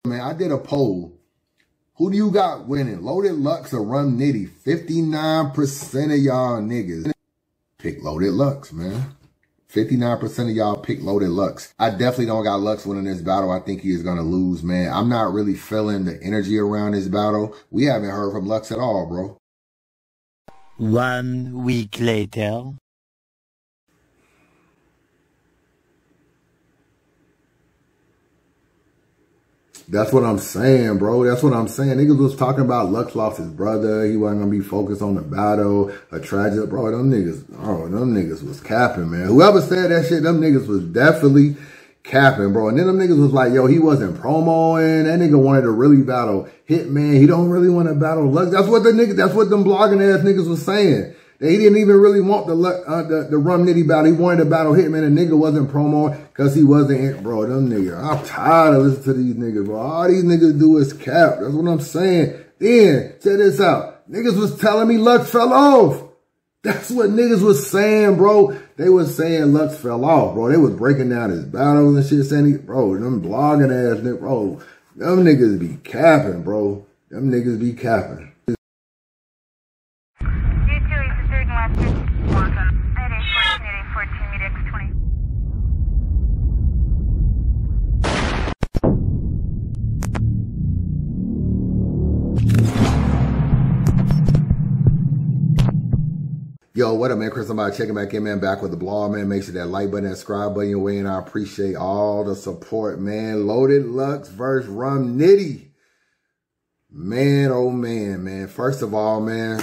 Man, I did a poll. Who do you got winning? Loaded Lux or Rum Nitty? 59% of y'all niggas pick Loaded Lux, man. 59% of y'all pick Loaded Lux. I definitely don't got Lux winning this battle. I think he is going to lose, man. I'm not really feeling the energy around this battle. We haven't heard from Lux at all, bro. 1 week later. That's what I'm saying, bro. That's what I'm saying. Niggas was talking about Lux lost his brother. He wasn't going to be focused on the battle. A tragedy. Bro, them niggas was capping, man. Whoever said that shit, them niggas was definitely capping, bro. And then them niggas was like, yo, he wasn't promoing. That nigga wanted to really battle Hitman. He don't really want to battle Lux. That's what them blogging ass niggas was saying. He didn't even really want the Rum Nitty battle. He wanted to battle Hitman. The nigga wasn't promoing because he wasn't in. Bro, them niggas. I'm tired of listening to these niggas, bro. All these niggas do is cap. That's what I'm saying. Then, check this out. Niggas was telling me Lux fell off. That's what niggas was saying, bro. They was saying Lux fell off, bro. They was breaking down his battles and shit, saying, bro, them blogging ass niggas, bro. Them niggas be capping, bro. Them niggas be capping. Yo, what up, man? Chris, somebody checking back in, man. Back with the blog, man. Make sure that like button, that subscribe button your way, and I appreciate all the support, man. Loaded Lux versus Rum Nitty. Man, oh man, man. First of all, man,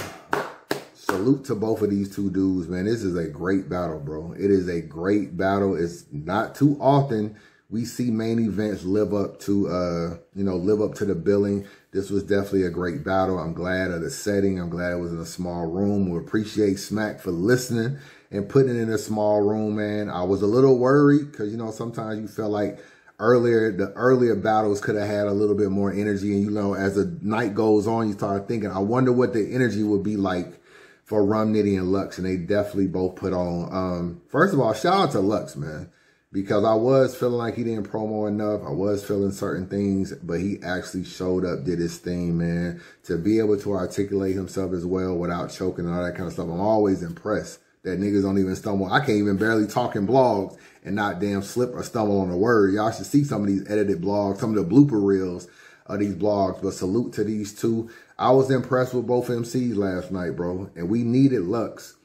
salute to both of these two dudes, man. This is a great battle, bro. It is a great battle. It's not too often we see main events live up to, live up to the billing. This was definitely a great battle. I'm glad of the setting. I'm glad it was in a small room. We appreciate Smack for listening and putting it in a small room, man. I was a little worried because, sometimes you felt like the earlier battles could have had a little bit more energy. And, as the night goes on, you start thinking, I wonder what the energy would be like for Rum Nitty and Lux. And they definitely both put on. First of all, shout out to Lux, man. Because I was feeling like he didn't promo enough. I was feeling certain things, but he actually showed up, did his thing, man. To be able to articulate himself as well without choking and all that kind of stuff. I'm always impressed that niggas don't even stumble. I can't even barely talk in blogs and not damn slip or stumble on a word. Y'all should see some of these edited blogs, some of the blooper reels of these blogs. But salute to these two. I was impressed with both MCs last night, bro. And we needed Lux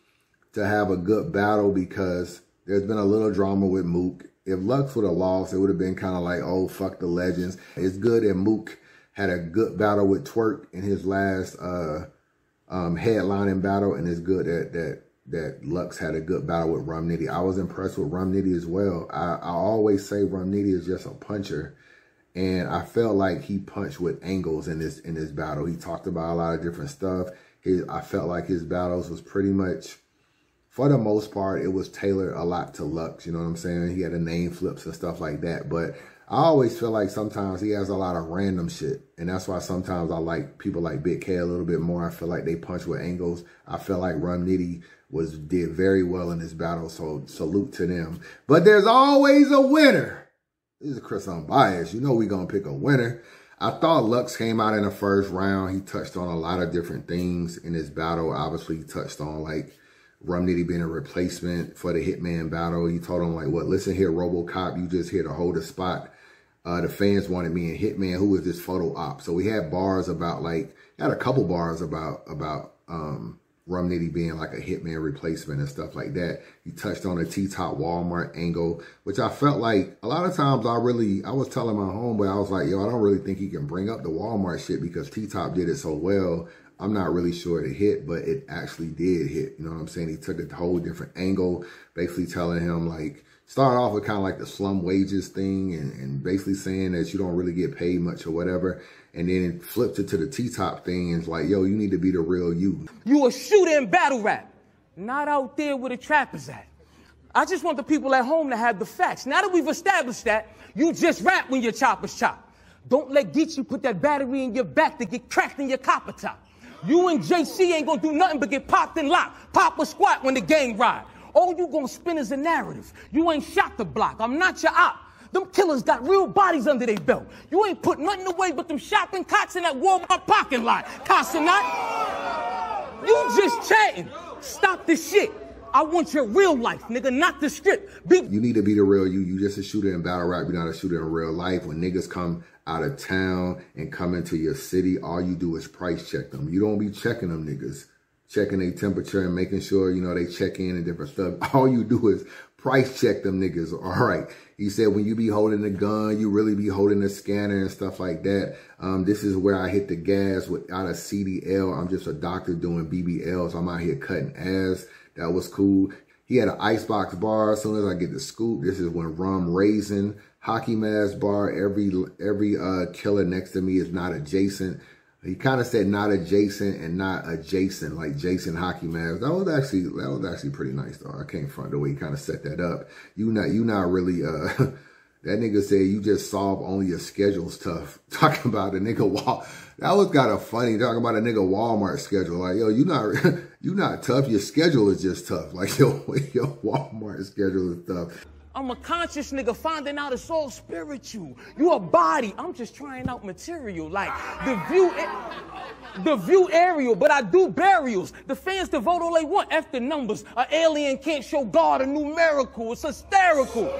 to have a good battle because there's been a little drama with Mook. If Lux would have lost, it would have been kind of like, oh, fuck the legends. It's good that Mook had a good battle with Twerk in his last headlining battle, and it's good that Lux had a good battle with Rum Nitty. I was impressed with Rum Nitty as well. I always say Rum Nitty is just a puncher, and I felt like he punched with angles in this battle. He talked about a lot of different stuff. I felt like his battles was pretty much, for the most part, it was tailored a lot to Lux. You know what I'm saying? He had the name flips and stuff like that. But I always feel like sometimes he has a lot of random shit. And that's why sometimes I like people like Big K a little bit more. I feel like they punch with angles. I feel like Rum Nitty did very well in this battle. So salute to them. But there's always a winner. This is Chris Unbiased. You know we're going to pick a winner. I thought Lux came out in the first round. He touched on a lot of different things in this battle. Obviously, he touched on like Rum Nitty being a replacement for the Hitman battle. He told him like, what, listen here, RoboCop, you just here to hold a spot. The fans wanted me in Hitman. Who is this photo op? So we had bars about had a couple bars about Rum Nitty being like a Hitman replacement and stuff like that. He touched on a T-Top Walmart angle, which I felt like a lot of times I was telling my homeboy, I was like, yo, I don't really think he can bring up the Walmart shit because T-Top did it so well. I'm not really sure it hit, but it actually did hit. You know what I'm saying? He took a whole different angle, basically telling him like, start off with kind of like the slum wages thing and basically saying that you don't really get paid much or whatever. And then it flipped it to the T-Top thing and it's like, yo, you need to be the real you. You a shooter in battle rap, not out there where the trappers at. I just want the people at home to have the facts. Now that we've established that, you just rap when your choppers chop. Don't let Geechee put that battery in your back to get cracked in your copper top. You and JC ain't gonna do nothing but get popped and locked. Pop or squat when the gang ride. All you gonna spin is a narrative. You ain't shot the block. I'm not your op. Them killers got real bodies under their belt. You ain't put nothing away but them shopping cots in that Walmart parking lot. Casanat. You just chatting. Stop this shit. I want your real life, nigga, not the script. You need to be the real you. You just a shooter in battle rap. You're not a shooter in real life. When niggas come out of town and come into your city, all you do is price check them. You don't be checking them niggas, checking their temperature and making sure, you know, they check in and different stuff. All you do is price check them niggas. All right. He said, when you be holding a gun, you really be holding a scanner and stuff like that. This is where I hit the gas without a CDL. I'm just a doctor doing BBLs. I'm out here cutting ass. That was cool. He had an icebox bar. As soon as I get the scoop, this is when rum raisin, hockey mask bar. Every killer next to me is not adjacent. He kind of said not adjacent and not adjacent, like Jason hockey mask. That was actually pretty nice though. I can't front the way he kind of set that up. You not really that nigga said you just solve only your schedule's tough. Talking about a nigga wall. That was kind of funny. Talking about a nigga Walmart schedule. Like, yo, you not tough. Your schedule is just tough. Like, your Walmart schedule is tough. I'm a conscious nigga finding out it's all spiritual. You a body. I'm just trying out material. Like, the view aerial, but I do burials. The fans to vote all they want. F the numbers. An alien can't show God a numerical. It's hysterical.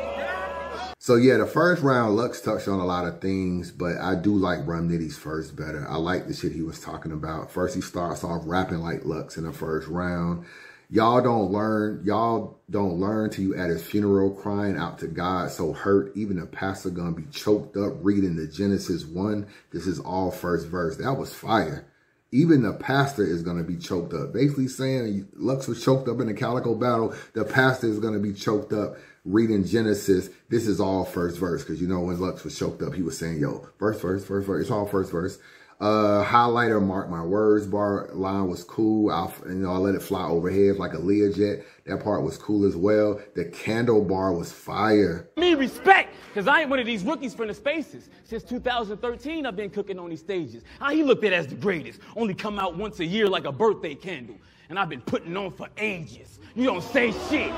So yeah, the first round, Lux touched on a lot of things, but I do like Rum Nitty's first better. I like the shit he was talking about. First, he starts off rapping like Lux in the first round. Y'all don't learn till you at his funeral crying out to God, so hurt. Even the pastor gonna be choked up reading the Genesis 1. This is all first verse. That was fire. Even the pastor is going to be choked up. Basically saying Lux was choked up in the Calico battle. The pastor is going to be choked up reading Genesis. This is all first verse. Because you know when Lux was choked up, he was saying, yo, first verse. It's all first verse. Highlighter, mark my words bar line was cool. I let it fly overhead like a Learjet. That part was cool as well. The candle bar was fire. Me respect, because I ain't one of these rookies from the spaces. Since 2013, I've been cooking on these stages. How he looked at as the greatest. Only come out once a year like a birthday candle. And I've been putting on for ages. You don't say shit.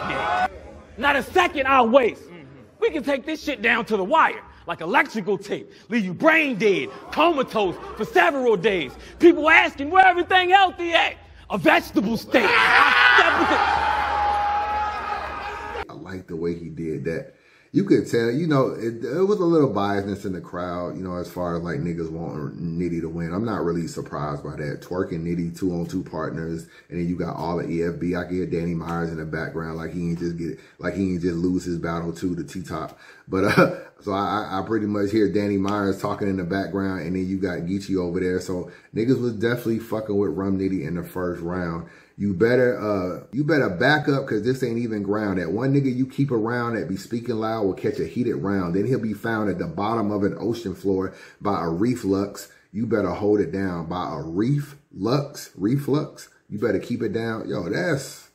Yeah. Not a second I'll waste. We can take this shit down to the wire. Like electrical tape, leave you brain dead, comatose for several days. People asking where everything healthy at. A vegetable state. I like the way he did that. You could tell, you know, it was a little biasness in the crowd, you know, as far as like niggas wanting Nitty to win. I'm not really surprised by that. Twerk and Nitty, 2-on-2 partners, and then you got all the EFB. I can hear Danny Myers in the background, like he ain't just lose his battle to the T-Top. But so I pretty much hear Danny Myers talking in the background, and then you got Geechee over there. So niggas was definitely fucking with Rum Nitty in the first round. You better back up, because this ain't even ground. That one nigga you keep around that be speaking loud will catch a heated round. Then he'll be found at the bottom of an ocean floor by a reflux. You better hold it down. By a reflux. You better keep it down. Yo, that's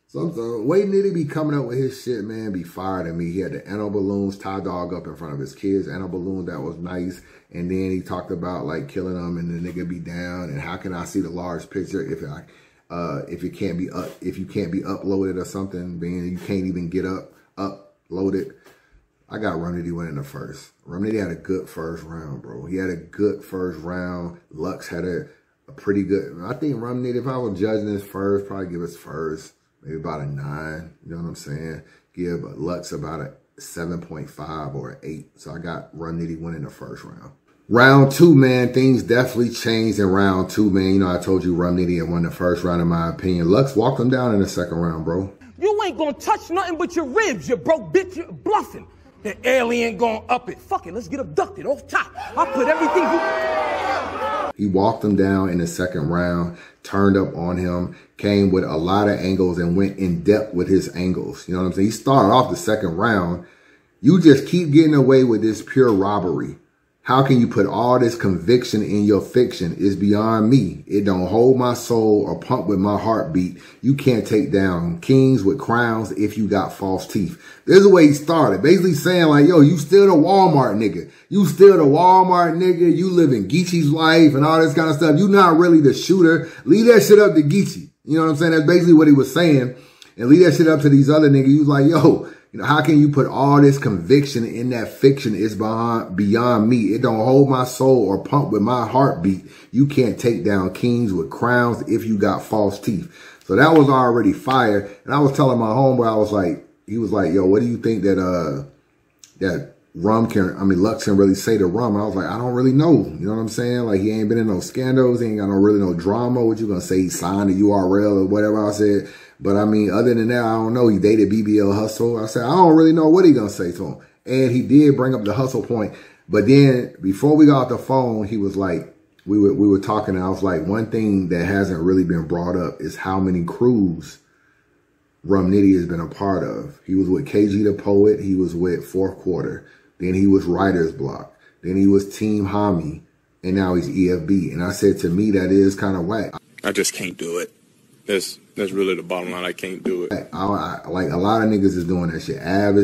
something. Way Nitty be coming up with his shit, man, be fire to me. He had the Anno Balloons tie dog up in front of his kids. Anno Balloon, that was nice. And then he talked about like killing them and the nigga be down. And how can I see the large picture if you can't be uploaded or something, being you can't even get uploaded. I got Rum Nitty winning the first. Rum Nitty had a good first round, bro. He had a good first round. Lux had a pretty good. I think Rum Nitty, if I was judging this first, probably give us first maybe about a 9. You know what I'm saying? Give Lux about a 7.5 or an 8. So I got Rum Nitty winning the first round. Round 2, man, things definitely changed in round 2, man. You know, I told you Rum Nitty had won the first round, in my opinion. Lux walked him down in the second round, bro. You ain't gonna touch nothing but your ribs, you broke bitch. You're bluffing. The alien gonna up it. Fuck it, let's get abducted off top. I put everything. He walked him down in the second round, turned up on him, came with a lot of angles and went in depth with his angles. You know what I'm saying? He started off the second round. You just keep getting away with this pure robbery. How can you put all this conviction in your fiction? It's beyond me. It don't hold my soul or pump with my heartbeat. You can't take down kings with crowns if you got false teeth. This is the way he started. Basically saying like, yo, you still the Walmart nigga. You still the Walmart nigga. You live in Geechee's life and all this kind of stuff. You not really the shooter. Leave that shit up to Geechee. You know what I'm saying? That's basically what he was saying. And leave that shit up to these other niggas. He was like, yo, You know, how can you put all this conviction in that fiction is beyond me. It don't hold my soul or pump with my heartbeat. You can't take down kings with crowns if you got false teeth. So that was already fire. And I was telling my homeboy, I was like, he was like, yo, what do you think that, that Lux can really say to Rum? I was like, I don't really know. You know what I'm saying? Like, he ain't been in no scandals. He ain't got no drama. What you gonna say? He signed the URL or whatever I said. But I mean, other than that, I don't know. He dated BBL Hustle. I said, I don't really know what he gonna say to him. And he did bring up the hustle point. But then before we got off the phone, he was like, we were talking, and I was like, one thing that hasn't really been brought up is how many crews Rum Nitty has been a part of. He was with KG the Poet. He was with Fourth Quarter. Then he was Writer's Block. Then he was Team Homie. And now he's EFB. And I said, to me, that is kind of whack. I just can't do it. That's really the bottom line. I can't do it. Like, a lot of niggas is doing that shit. Av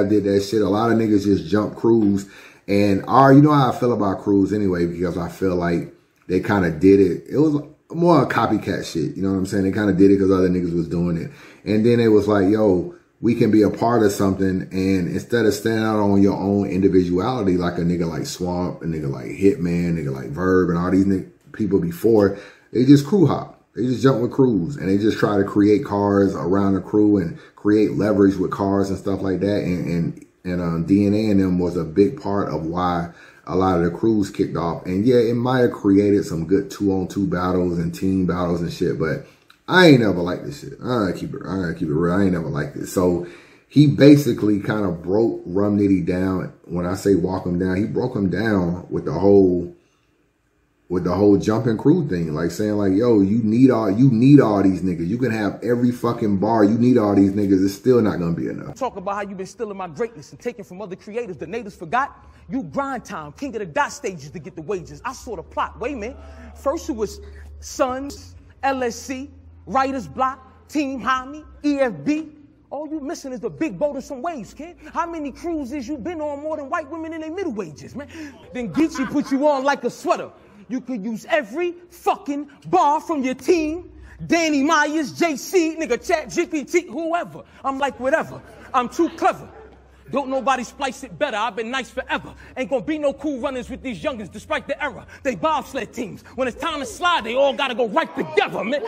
did that shit. A lot of niggas just jump crews. And you know how I feel about crews anyway, because I feel like they kind of did it. It was more a copycat shit. You know what I'm saying? They kind of did it because other niggas was doing it. And then it was like, yo, we can be a part of something. And instead of standing out on your own individuality, like a nigga like Swamp, a nigga like Hitman, a nigga like Verb, and all these people before, they just crew hop. They just jump with crews, and they just try to create cars around the crew and create leverage with cars and stuff like that. And DNA and them was a big part of why a lot of the crews kicked off. And yeah, it might have created some good 2-on-2 battles and team battles and shit, but I ain't never liked this shit. I gotta keep it real. I ain't never liked it. So he basically kind of broke Rum Nitty down. When I say walk him down, he broke him down with the whole jumping crew thing, like saying like, yo, you need all these niggas. You can have every fucking bar. You need all these niggas. It's still not gonna be enough. Talk about how you've been stealing my greatness and taking from other creators. The natives forgot. You grind time, king of the dot stages to get the wages. I saw the plot. Wait a minute. First it was Sons, LSC, Writer's Block, Team Homie, EFB. All you missing is the big boat of some waves, kid. How many cruises you been on more than white women in their middle wages, man? Then Geechee put you on like a sweater. You could use every fucking bar from your team. Danny Myers, JC, nigga, Chat, GPT, whoever. I'm like, whatever. I'm too clever. Don't nobody splice it better. I've been nice forever. Ain't gonna be no cool runners with these youngins despite the error. They bobsled teams. When it's time to slide, they all gotta go right together, man.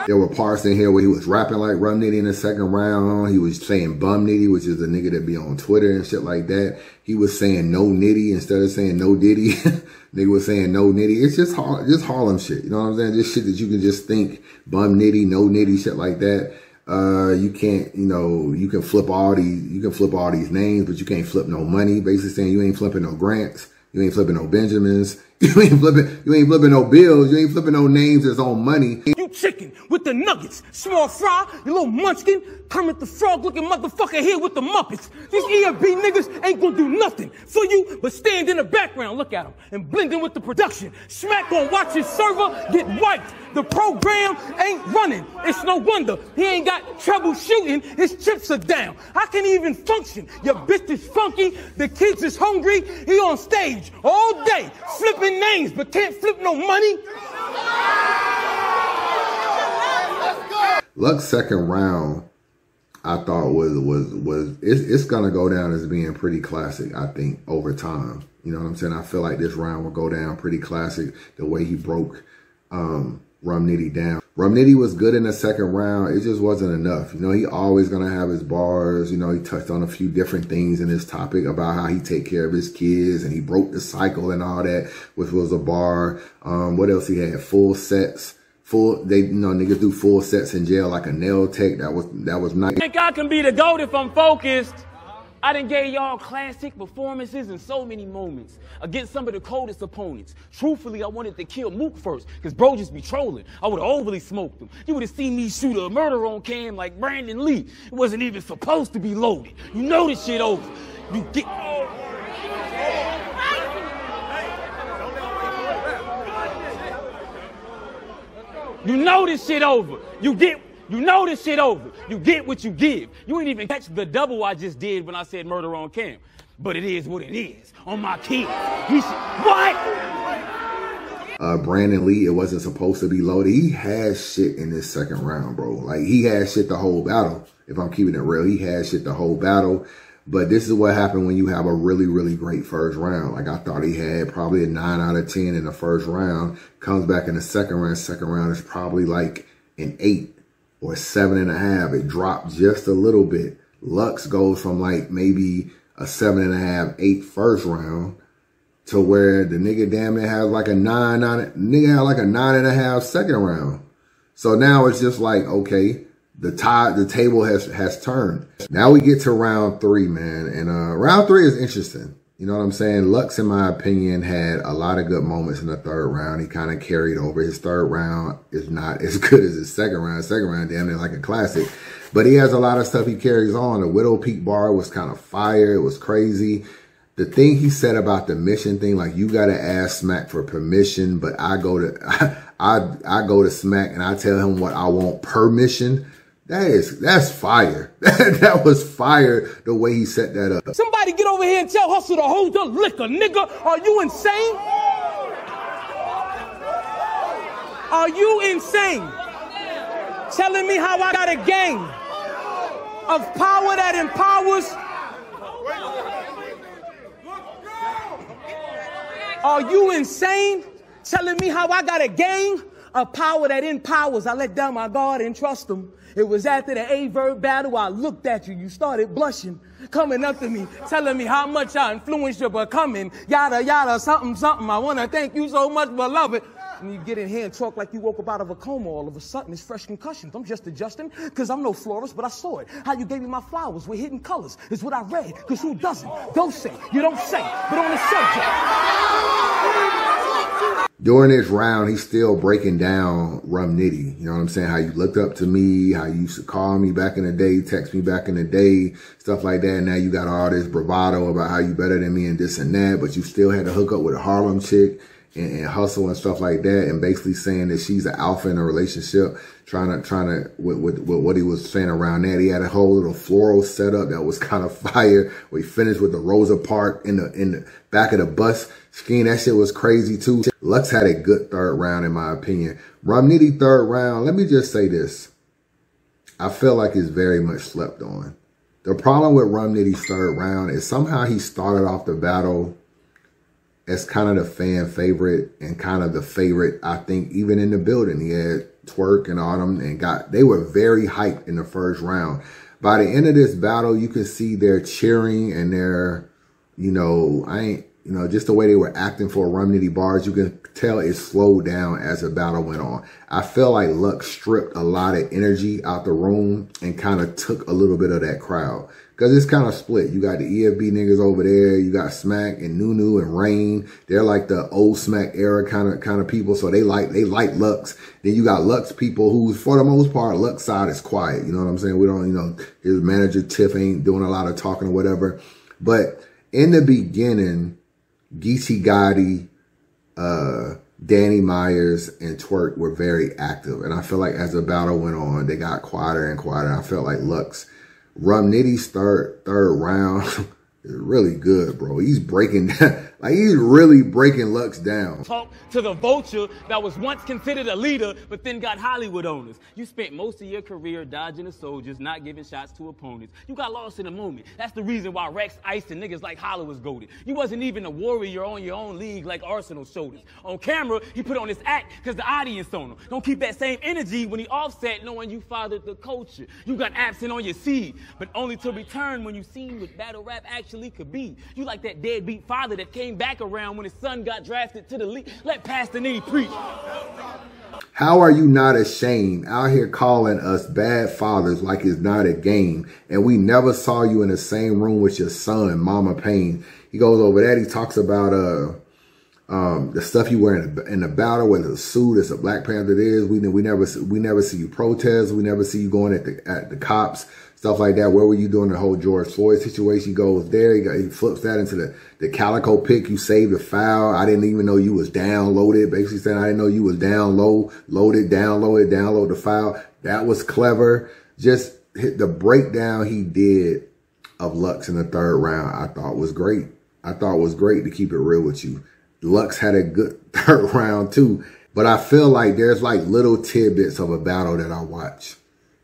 There were parts in here where he was rapping like Rum Nitty in the second round. He was saying Bum Nitty, which is a nigga that be on Twitter and shit like that. He was saying No Nitty instead of saying No Diddy. Nigga was saying No Nitty. It's just Harlem shit. You know what I'm saying? Just shit that you can just think Bum Nitty, No Nitty, shit like that. You can't, you know, you can flip all these names, but you can't flip no money. Basically saying you ain't flipping no grants. You ain't flipping no Benjamins. You ain't flipping no bills. You ain't flipping no names that's on money. You chicken with the nuggets. Small fry, you little munchkin. Kermit the Frog looking motherfucker here with the Muppets. These EFB niggas ain't gonna do nothing for you but stand in the background, look at them, and blend in with the production. Smack gonna watch his server get wiped. The program ain't running. It's no wonder he ain't got trouble shooting. His chips are down. How can he even function? Your bitch is funky. The kids is hungry. He on stage all day flipping names but can't flip no money. Luck's second round, I thought it's gonna go down as being pretty classic. I think over time, you know what I'm saying. I feel like this round will go down pretty classic. The way he broke Rum Nitty down. Rum Nitty was good in the second round. It just wasn't enough. You know, he always gonna have his bars. You know, he touched on a few different things in his topic about how he take care of his kids and he broke the cycle and all that, which was a bar. What else he had? Full sets. Niggas do full sets in jail like a nail tech. That was nice. I think I can be the GOAT if I'm focused. I done gave y'all classic performances in so many moments against some of the coldest opponents. Truthfully, I wanted to kill Mook first, because bro just be trolling. I would have overly smoked him. You would have seen me shoot a murder on cam like Brandon Lee. It wasn't even supposed to be loaded. You know this shit over. You get... You know this shit over. You know this shit over. You get what you give. You ain't even catch the double I just did when I said murder on cam. But it is what it is. On my kid. What? Brandon Lee, it wasn't supposed to be loaded. He had shit in this second round, bro. Like, he had shit the whole battle. If I'm keeping it real, he had shit the whole battle. But this is what happened when you have a really, really great first round. Like, I thought he had probably a 9 out of 10 in the first round. Comes back in the second round. Second round is probably like an 8 or 7.5. It dropped just a little bit. Lux goes from like maybe a 7.5, 8 first round to where the nigga damn near has like a 9 on it. Nigga had like a 9.5 second round. So now it's just like, okay, the table has turned. Now we get to round 3, man. And round 3 is interesting. You know what I'm saying? Lux, in my opinion, had a lot of good moments in the third round. He kind of carried over. His third round is not as good as his second round. Second round, damn near like a classic. But he has a lot of stuff he carries on. The Widow Peak bar was kind of fire. It was crazy. The thing he said about the mission thing, like, you got to ask Smack for permission, but I go to I go to Smack and I tell him what I want per mission. That's fire. That was fire, the way he set that up. Somebody get over here and tell Hustle to hold the liquor, nigga. Are you insane? Are you insane? Telling me how I got a gang of power that empowers? Are you insane? Telling me how I got a gang of power that empowers? I let down my guard and trust him. It was after the A-Verb battle, I looked at you. You started blushing, coming up to me, telling me how much I influenced your becoming. Yada, yada, something, something. I want to thank you so much, beloved. And you get in here and talk like you woke up out of a coma all of a sudden. It's fresh concussions. I'm just adjusting because I'm no florist, but I saw it. How you gave me my flowers with hidden colors is what I read. Because who doesn't? Don't say. You don't say. But on the subject. During this round, he's still breaking down Rum Nitty. You know what I'm saying? How you looked up to me, how you used to call me back in the day, text me back in the day, stuff like that. And now you got all this bravado about how you better than me and this and that, but you still had to hook up with a Harlem chick and hustle and stuff like that, and basically saying that she's an alpha in a relationship, trying to with what he was saying around that. He had a whole little floral setup that was kind of fire, where he finished with the Rosa Parks in the back of the bus scheme. That shit was crazy too. Lux had a good third round, in my opinion. Rum Nitty third round, let me just say this. I feel like it's very much slept on. The problem with Rum Nitty's third round is somehow he started off the battle as kind of the fan favorite and kind of the favorite, I think, even in the building. He had Twerk and Autumn and they were very hyped in the first round. By the end of this battle, you can see their cheering and their, just the way they were acting for Rum Nitty bars. You can tell it slowed down as the battle went on. I feel like Lux stripped a lot of energy out the room and kind of took a little bit of that crowd. Because it's kind of split. You got the EFB niggas over there. You got Smack and Nunu and Rain. They're like the old Smack era kind of people. So they like Lux. Then you got Lux people who, for the most part, Lux side is quiet. You know what I'm saying? We don't, his manager Tiff ain't doing a lot of talking or whatever. But in the beginning, Geechee Gotti, Danny Myers, and Twerk were very active. And I feel like as the battle went on, they got quieter and quieter. I felt like Rum Nitty's third round is really good, bro. He's breaking down, like he's really breaking Lux down. Talk to the vulture that was once considered a leader, but then got Hollywood owners. You spent most of your career dodging the soldiers, not giving shots to opponents. You got lost in the moment. That's the reason why Rex, Ice, and niggas like Holla was goated. You wasn't even a warrior on your own league like Arsenal's shoulders. On camera, he put on his act because the audience on him. Don't keep that same energy when he offset knowing you fathered the culture. You got absent on your seed, but only to return when you seen what battle rap actually could be. You like that deadbeat father that came back around when his son got drafted to the league. Let Pastor Nitty preach. How are you not ashamed out here calling us bad fathers like it's not a game? And we never saw you in the same room with your son, Mama Payne. He goes over that. He talks about the stuff you wear in the battle, whether it's a suit, it's a Black Panther. It is. We never see you protest. We never see you going at the cops. Stuff like that. Where were you doing the whole George Floyd situation? He goes there. He flips that into the calico pick. You saved the foul. I didn't even know you was downloaded. Basically saying I didn't know you was download the file. That was clever. Just hit the breakdown he did of Lux in the third round. I thought was great. I thought it was great, to keep it real with you. Lux had a good third round too. But I feel like there's like little tidbits of a battle that I watch.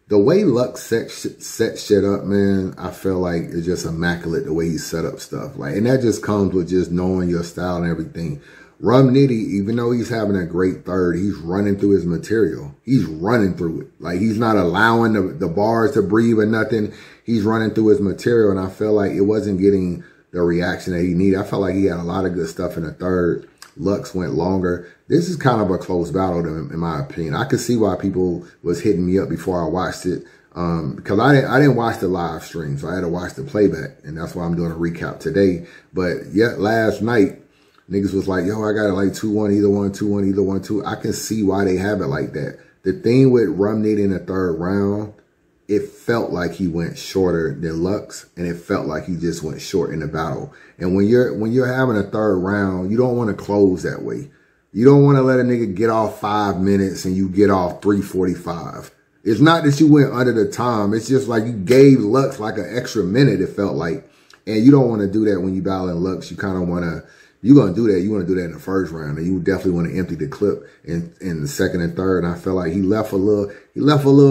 The way Lux set shit up, man, I feel like it's just immaculate the way he set up stuff. Like, and that just comes with just knowing your style and everything. Rum Nitty, even though he's having a great third, he's running through his material. He's running through it. Like, he's not allowing the bars to breathe or nothing. He's running through his material, and I feel like it wasn't getting the reaction that he needed. I felt like he had a lot of good stuff in the third. Lux went longer. This is kind of a close battle, in my opinion. I could see why people was hitting me up before I watched it, because I didn't watch the live stream, so I had to watch the playback, and that's why I'm doing a recap today. But yet last night, niggas was like, yo, I got it like 2-1, either 1, 2-1, either 1, 2. I can see why they have it like that. The thing with Rum Nitty in the third round, it felt like he went shorter than Lux, and it felt like he just went short in the battle. And when you're having a third round, you don't want to close that way. You don't want to let a nigga get off 5 minutes and you get off 3:45. It's not that you went under the time. It's just like you gave Lux like an extra minute, it felt like. And you don't want to do that when you battle in Lux. You kind of want to, you're going to do that. You want to do that in the first round. And you definitely want to empty the clip in the second and third. And I felt like he left a little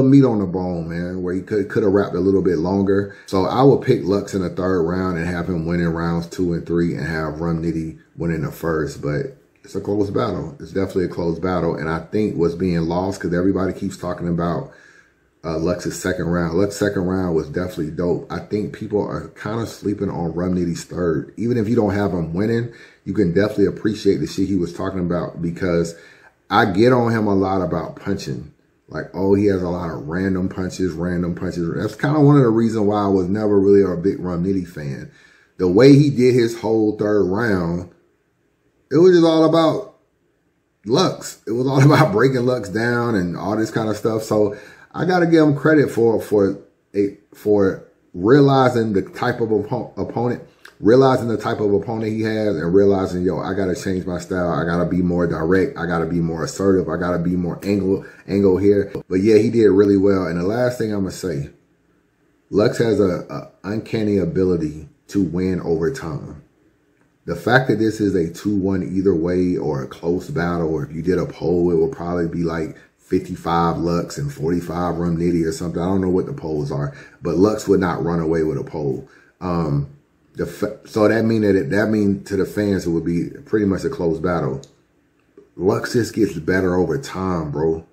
meat on the bone, man, where he could have wrapped a little bit longer. So I would pick Lux in the third round and have him win in rounds 2 and 3 and have Rum Nitty win in the first. But it's a close battle. It's definitely a close battle. And I think what's being lost, because everybody keeps talking about Lux's second round. Lux's second round was definitely dope. I think people are kind of sleeping on Rum Nitty's third. Even if you don't have him winning, you can definitely appreciate the shit he was talking about, because I get on him a lot about punching. Like, oh, he has a lot of random punches. That's kind of one of the reasons why I was never really a big Rum Nitty fan. The way he did his whole third round, it was just all about Lux. It was all about breaking Lux down and all this kind of stuff. So I got to give him credit for realizing the type of opponent, realizing the type of opponent he has, and realizing, yo, I got to change my style. I got to be more direct. I got to be more assertive. I got to be more angle here. But yeah, he did really well. And the last thing I'm going to say, Lux has a uncanny ability to win over time. The fact that this is a 2-1 either way, or a close battle, or if you did a poll, it will probably be like 55 Lux and 45 Rum Nitty or something. I don't know what the polls are, but Lux would not run away with a poll. So that mean to the fans, it would be pretty much a close battle. Lux just gets better over time, bro.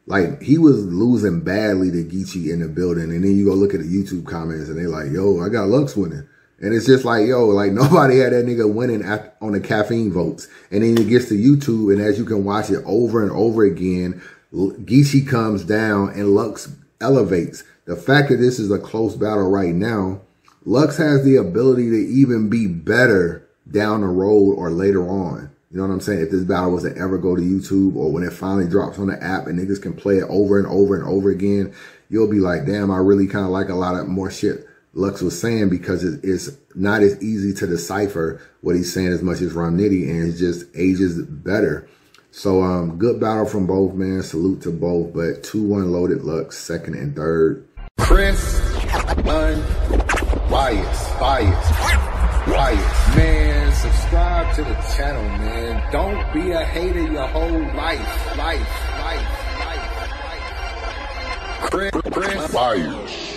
Like, he was losing badly to Geechee in the building, and then you go look at the YouTube comments and they like, yo, I got Lux winning. And it's just like, yo, like nobody had that nigga winning on the caffeine votes. And then it gets to YouTube, and as you can watch it over and over again, Geechee comes down and Lux elevates. The fact that this is a close battle right now, Lux has the ability to even be better down the road or later on. You know what I'm saying? If this battle was to ever go to YouTube, or when it finally drops on the app and niggas can play it over and over and over again, you'll be like, damn, I really kind of like a lot of more shit Lux was saying, because it's not as easy to decipher what he's saying as much as Rum Nitty, and it just ages better. So good battle from both, man. Salute to both, but 2-1 loaded Lux, second and third. Chris, bias. Man, subscribe to the channel, man. Don't be a hater your whole life. Chris, bias.